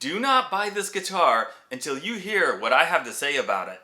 do not buy this guitar until you hear what I have to say about it.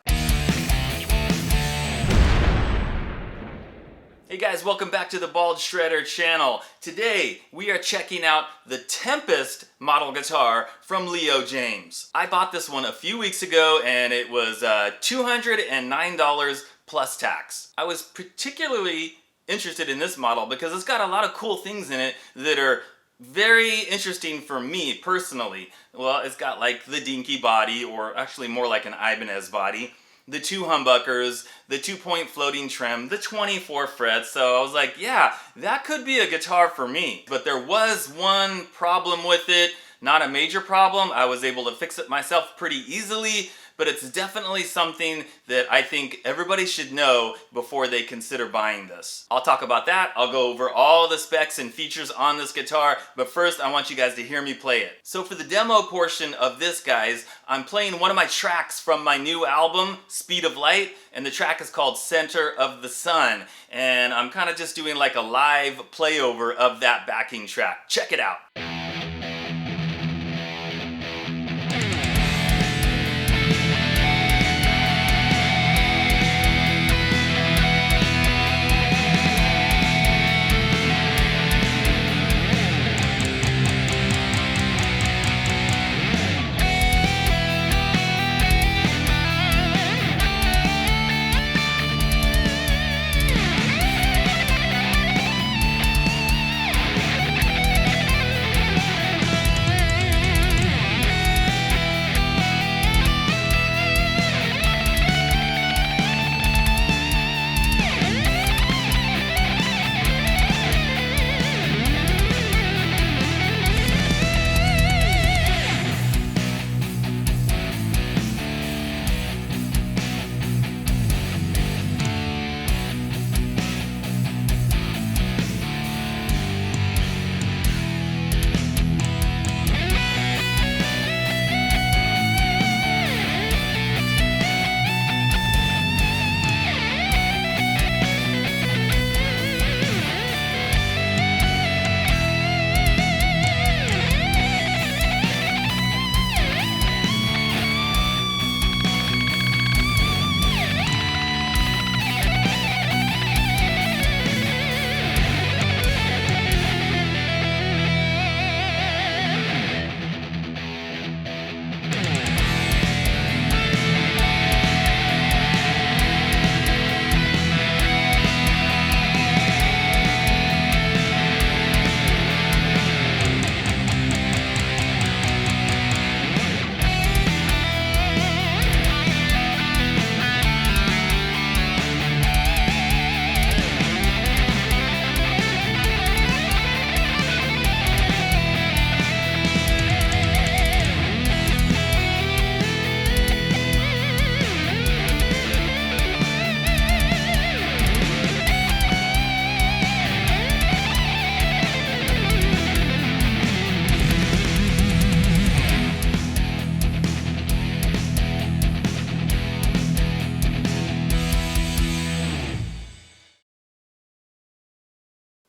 Hey guys, welcome back to the Bald Shredder channel. Today we are checking out the Tempest model guitar from Leo Jaymz. I bought this one a few weeks ago and it was $209 plus tax. I was particularly interested in this model because it's got a lot of cool things in it that are very interesting for me personally. Well, it's got like the dinky body, or actually more like an Ibanez body, the 2 humbuckers, the 2-point floating trim, the 24 frets. So I was like, yeah, that could be a guitar for me. But there was one problem with it, not a major problem. I was able to fix it myself pretty easily, but it's definitely something that I think everybody should know before they consider buying this. I'll talk about that. I'll go over all the specs and features on this guitar, but first I want you guys to hear me play it. So for the demo portion of this, guys, I'm playing one of my tracks from my new album, Speed of Light, and the track is called Center of the Sun. And I'm kind of just doing like a live playover of that backing track. Check it out.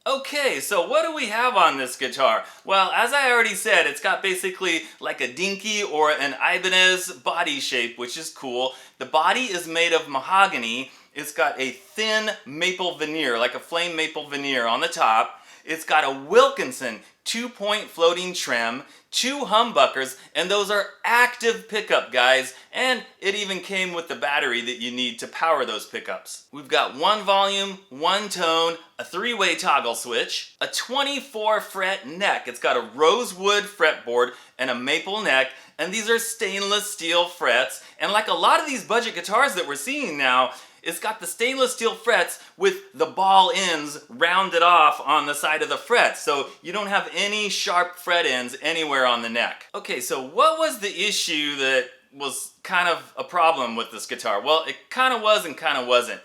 Okay, so what do we have on this guitar? Well, as I already said, it's got basically like a dinky or an Ibanez body shape, which is cool. The body is made of mahogany. It's got a thin maple veneer, like a flame maple veneer on the top. It's got a Wilkinson 2-point floating trim, 2 humbuckers, and those are active pickup, guys. And it even came with the battery that you need to power those pickups. We've got 1 volume, 1 tone, a 3-way toggle switch, a 24 fret neck. It's got a rosewood fretboard and a maple neck, and these are stainless steel frets. And like a lot of these budget guitars that we're seeing now, it's got the stainless steel frets with the ball ends rounded off on the side of the frets, so you don't have any sharp fret ends anywhere on the neck. Okay, so what was the issue that was kind of a problem with this guitar? Well, it kind of was and kind of wasn't.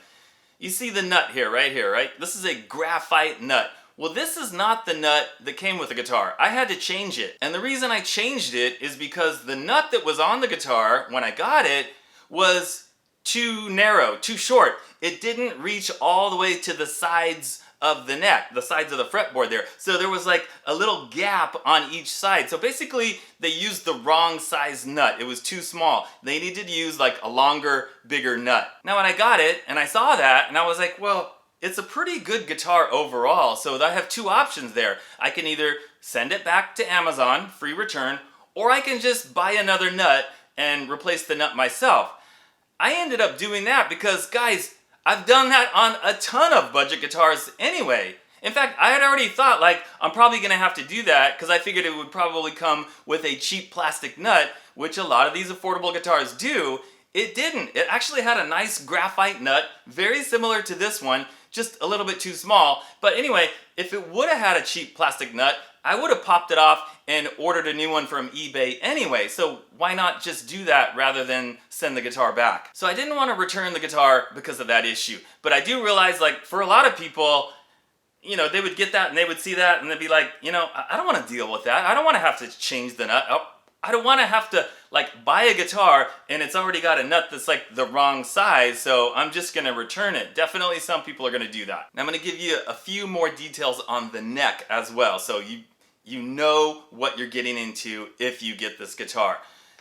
You see the nut here, right? This is a graphite nut. Well, this is not the nut that came with the guitar. I had to change it. And the reason I changed it is because the nut that was on the guitar when I got it was too narrow, too short. It didn't reach all the way to the sides of the neck, the sides of the fretboard there. So there was like a little gap on each side. So basically they used the wrong size nut. It was too small. They needed to use like a longer, bigger nut. Now when I got it and I saw that and I was like, well, it's a pretty good guitar overall. So I have two options there. I can either send it back to Amazon, free return, or I can just buy another nut and replace the nut myself. I ended up doing that because, guys, I've done that on a ton of budget guitars anyway. In fact, I had already thought, like, I'm probably gonna have to do that because I figured it would probably come with a cheap plastic nut, which a lot of these affordable guitars do. It didn't. It actually had a nice graphite nut, very similar to this one, just a little bit too small. But anyway, if it would have had a cheap plastic nut, I would have popped it off and ordered a new one from eBay anyway. So why not just do that rather than send the guitar back? So I didn't want to return the guitar because of that issue. But I do realize, like, for a lot of people, you know, they would get that and they would see that and they'd be like, you know, I don't want to deal with that. I don't want to have to change the nut. I don't want to have to, like, buy a guitar and it's already got a nut that's like the wrong size, so I'm just going to return it. Definitely some people are going to do that. Now I'm going to give you a few more details on the neck as well, so you know what you're getting into if you get this guitar.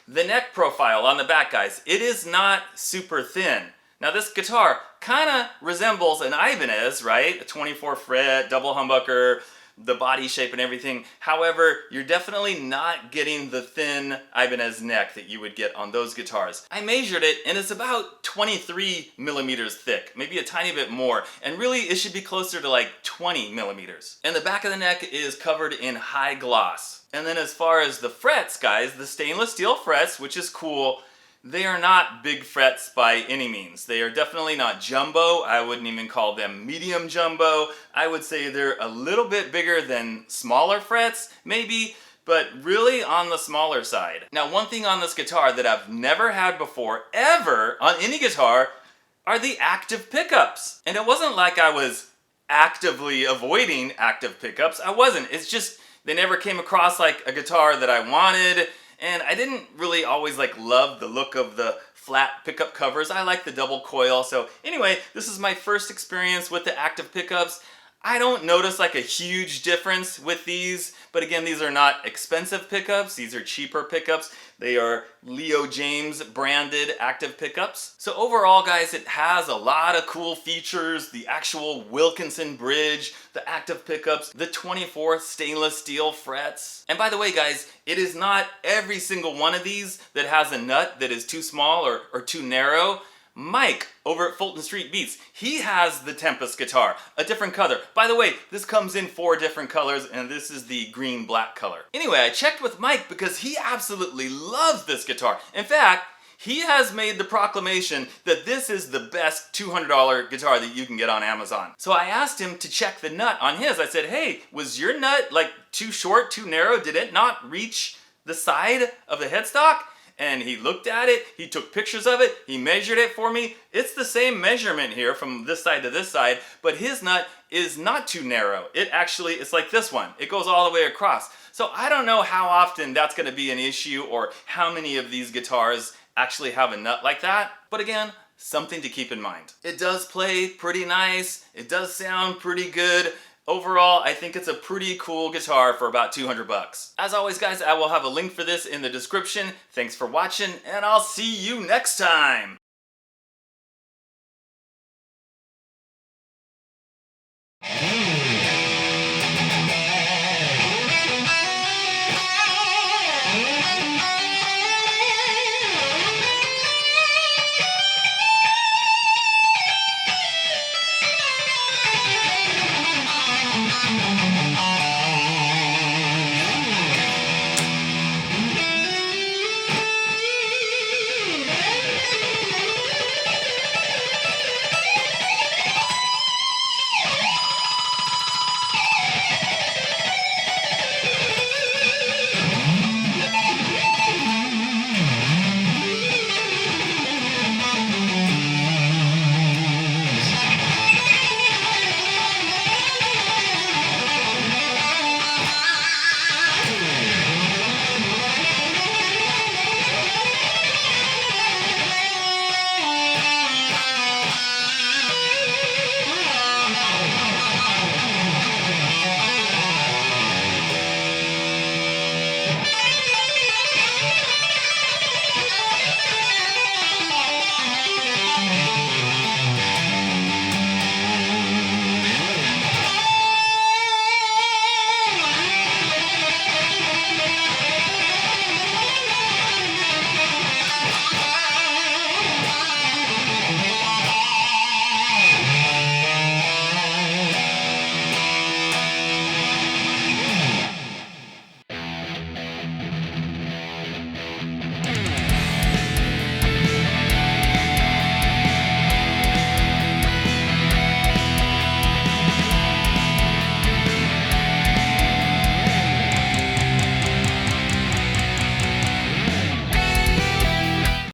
The neck profile on the back, guys, it is not super thin. Now this guitar kind of resembles an Ibanez, right? A 24 fret, double humbucker, the body shape and everything. However, you're definitely not getting the thin Ibanez neck that you would get on those guitars. I measured it and it's about 23 millimeters thick, maybe a tiny bit more, and really it should be closer to like 20 millimeters. And the back of the neck is covered in high gloss. And then as far as the frets, guys, the stainless steel frets, which is cool, they are not big frets by any means. They are definitely not jumbo. I wouldn't even call them medium jumbo. I would say they're a little bit bigger than smaller frets, maybe, but really on the smaller side. Now, one thing on this guitar that I've never had before, ever, on any guitar, are the active pickups. And it wasn't like I was actively avoiding active pickups. I wasn't. It's just, they never came across like a guitar that I wanted. And I didn't really always like love the look of the flat pickup covers. I like the double coil. So anyway, this is my first experience with the active pickups. I don't notice like a huge difference with these, but again, these are not expensive pickups. These are cheaper pickups. They are Leo Jaymz branded active pickups. So overall, guys, it has a lot of cool features. The actual Wilkinson bridge, the active pickups, the 24 stainless steel frets. And by the way, guys, it is not every single one of these that has a nut that is too small or too narrow. Mike over at Fulton Street Beats, he has the Tempest guitar, a different color. By the way, this comes in 4 different colors and this is the green-black color. Anyway, I checked with Mike because he absolutely loves this guitar. In fact, he has made the proclamation that this is the best $200 guitar that you can get on Amazon. So I asked him to check the nut on his. I said, hey, was your nut like too short, too narrow? Did it not reach the side of the headstock? And he looked at it, he took pictures of it, he measured it for me. It's the same measurement here from this side to this side, but his nut is not too narrow. It's like this one. It goes all the way across. So I don't know how often that's going to be an issue or how many of these guitars actually have a nut like that. But again, something to keep in mind. It does play pretty nice. It does sound pretty good. Overall, I think it's a pretty cool guitar for about 200 bucks. As always, guys, I will have a link for this in the description. Thanks for watching, and I'll see you next time.